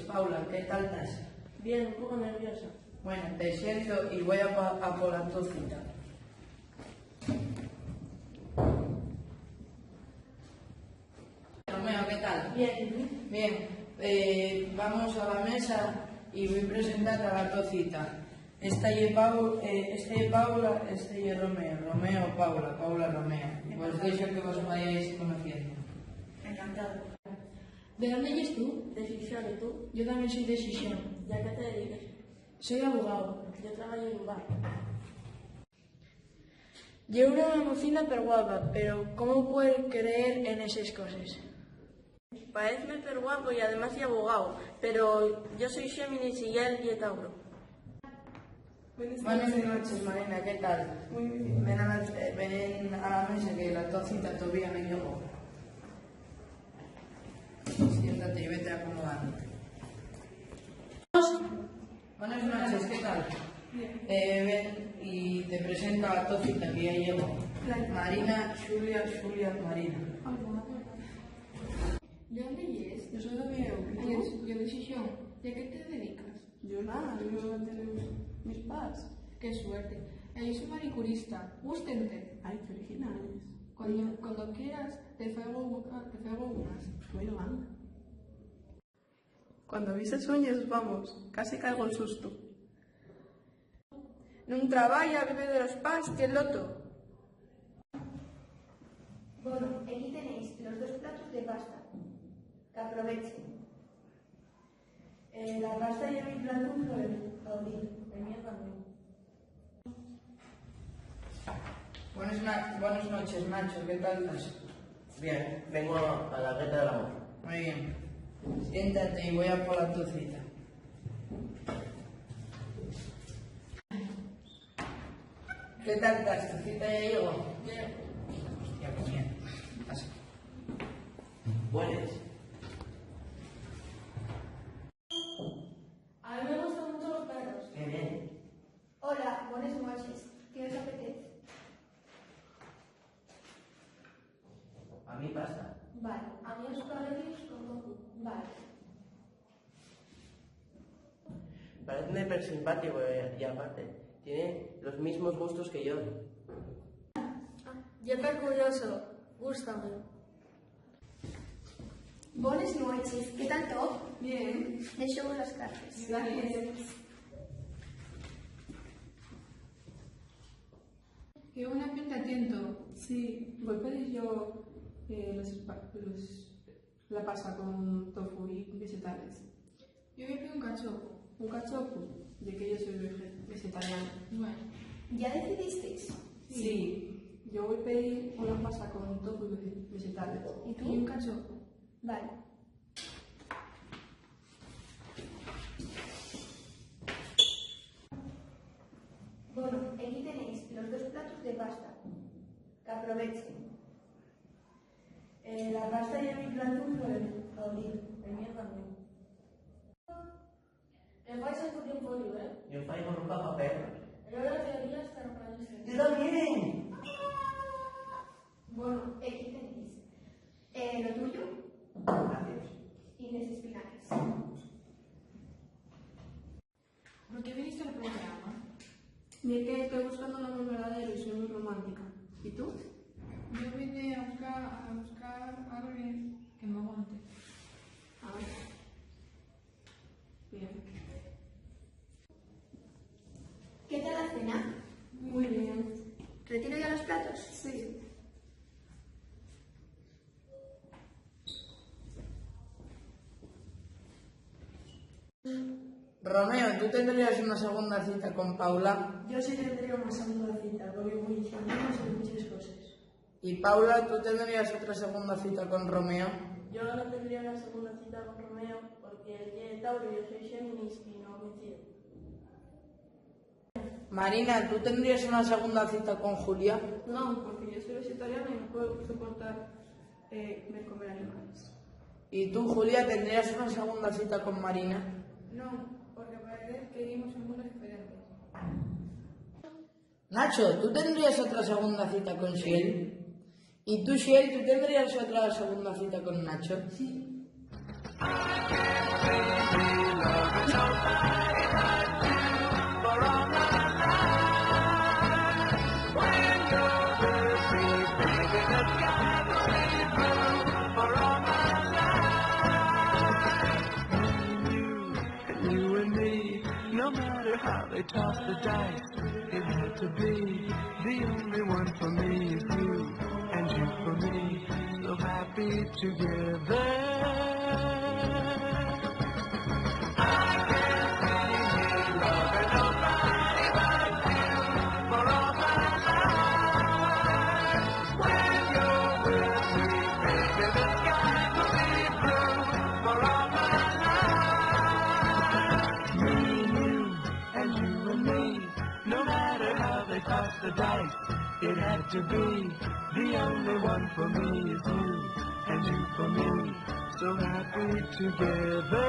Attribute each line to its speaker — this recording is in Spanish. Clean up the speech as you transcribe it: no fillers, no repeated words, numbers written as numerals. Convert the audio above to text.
Speaker 1: Paula, ¿qué tal estás?
Speaker 2: Bien, un poco nerviosa.
Speaker 1: Bueno, te siento y voy a por la tu cita. Romeo, ¿qué tal?
Speaker 2: Bien,
Speaker 1: Bien, vamos a la mesa y voy a presentar a la tu cita. Esta es Paula, este es Romeo. Romeo, Paula, Paula, Romeo. Pues deixo que vos vayáis conociendo.
Speaker 2: encantado.
Speaker 3: ¿De dónde eres tú?
Speaker 2: De Xixón, ¿y tú?
Speaker 3: Yo también soy de Xixón.
Speaker 2: ¿Y a qué te dedicas?
Speaker 3: Soy abogado.
Speaker 2: Yo trabajo en un bar.
Speaker 3: Yo una mocina per guapa, pero ¿cómo puedes creer en esas cosas?
Speaker 2: Parece per guapo y además soy abogado, pero yo soy Géminis y él y Tauro.
Speaker 1: Buenas noches, Marina, ¿qué tal?
Speaker 2: Muy bien.
Speaker 1: Ven a la mesa que la tu cita todavía no llegó. Siéntate y vete acomodando. Buenas noches, ¿qué tal? Ven y te presento a tu cita que ya llegó. Marina, Julia, Marina.
Speaker 3: ¿De dónde eres?
Speaker 4: Yo soy de Oviedo.
Speaker 3: Yo de Xixón. ¿Y a qué te dedicas?
Speaker 4: Yo nada, yo a tener mis paz.
Speaker 3: Qué suerte. Yo soy manicurista. Gústente.
Speaker 4: Ay, qué originales.
Speaker 3: Cuando quieras, te traigo unas.
Speaker 4: Bueno, anda. Cuando viste sueños, vamos, casi caigo en susto.
Speaker 3: Non traballa, vive de los pans, que el loto.
Speaker 5: Bueno, aquí tenéis los 2 platos de pasta. Que aprovechen.
Speaker 2: La pasta y mi plato favorito. El mío también.
Speaker 1: Buenas noches, Nacho, ¿qué tal estás?
Speaker 6: Bien, vengo a la reta del amor.
Speaker 1: Muy bien. Siéntate y voy a por la tu cita. ¿Qué tal estás? ¿Tu cita ya llegó? Hostia, pues bien. Pasa.
Speaker 6: Buenas.
Speaker 3: A mí me gustan mucho los perros.
Speaker 6: Qué bien.
Speaker 5: Hola, buenas noches. ¿Qué os apetece?
Speaker 6: A mí pasta.
Speaker 5: Vale, a mí los espaguetis con tofu. Vale.
Speaker 6: Parece hiper simpático y aparte, tiene los mismos gustos que yo.
Speaker 3: Yo tan curioso. Gústame.
Speaker 5: Buenas noches. ¿Qué tal todo?
Speaker 4: Bien.
Speaker 5: Deixo las cartas.
Speaker 4: Gracias.
Speaker 3: Qué buena pinta tiento.
Speaker 4: Sí, voy a pedir yo la pasta con tofu y vegetales.
Speaker 3: Yo voy a pedir un cachopo.
Speaker 4: Un cachopo, de que yo soy vegetariana.
Speaker 3: Bueno.
Speaker 5: ¿Ya decidisteis?
Speaker 4: Sí, yo voy a pedir una pasta con tofu y vegetales.
Speaker 5: ¿Y
Speaker 3: Y
Speaker 5: tú?
Speaker 3: un cachopo.
Speaker 5: Vale. Bueno, aquí tenéis los 2 platos de pasta. Que aprovechen.
Speaker 2: La pasta y mi plato favorito. El mío también.
Speaker 3: El vais a tu tiempo libre.
Speaker 6: Yo traigo ropa papel.
Speaker 3: Yo la teoría está en plan de
Speaker 6: ¡Yo también!
Speaker 5: Bueno, aquí tenéis lo tuyo
Speaker 6: Gracias.
Speaker 5: y las espinacas.
Speaker 3: ¿Por qué viniste al programa?
Speaker 4: Y es que estoy buscando un amor verdadero y soy muy romántica. ¿Y tú?
Speaker 3: Yo vine a buscar a alguien que me aguante.
Speaker 4: Ah, bien.
Speaker 5: ¿Qué tal la cena?
Speaker 4: Muy bien.
Speaker 5: ¿Retiro ya los platos?
Speaker 4: Sí.
Speaker 1: Romeo, ¿tú tendrías una segunda cita con Paula?
Speaker 2: Yo sí tendría una segunda cita, porque muy ingenios en muchas cosas.
Speaker 1: Y Paula, ¿tú tendrías otra segunda cita con Romeo?
Speaker 2: Yo no tendría una segunda cita con Romeo porque él tiene Tauro y yo soy Géminis y no coincide.
Speaker 1: Marina, ¿tú tendrías una segunda cita con Julia?
Speaker 4: No, porque yo soy vegetariana y no puedo soportar ver comer animales.
Speaker 1: ¿Y tú, Julia, tendrías una segunda cita con Marina?
Speaker 3: No, porque parece que vivimos en mundos diferentes.
Speaker 1: Nacho, ¿tú tendrías otra segunda cita con Shiel? ¿Y tú, Shiel, tú tendrías otra segunda cita con Nacho?
Speaker 4: Sí.
Speaker 7: blue for all my life. You and me, no matter how they toss the dice, it had to be. The only one for me is you, and you for me, so happy together. I can't see me loving nobody but you for all my life. When you're with me, baby, the sky will be blue for all my life. Me and you, and you and me, no matter how they toss the dice, it had to be. The only one for me is you, and you for me, so happy together.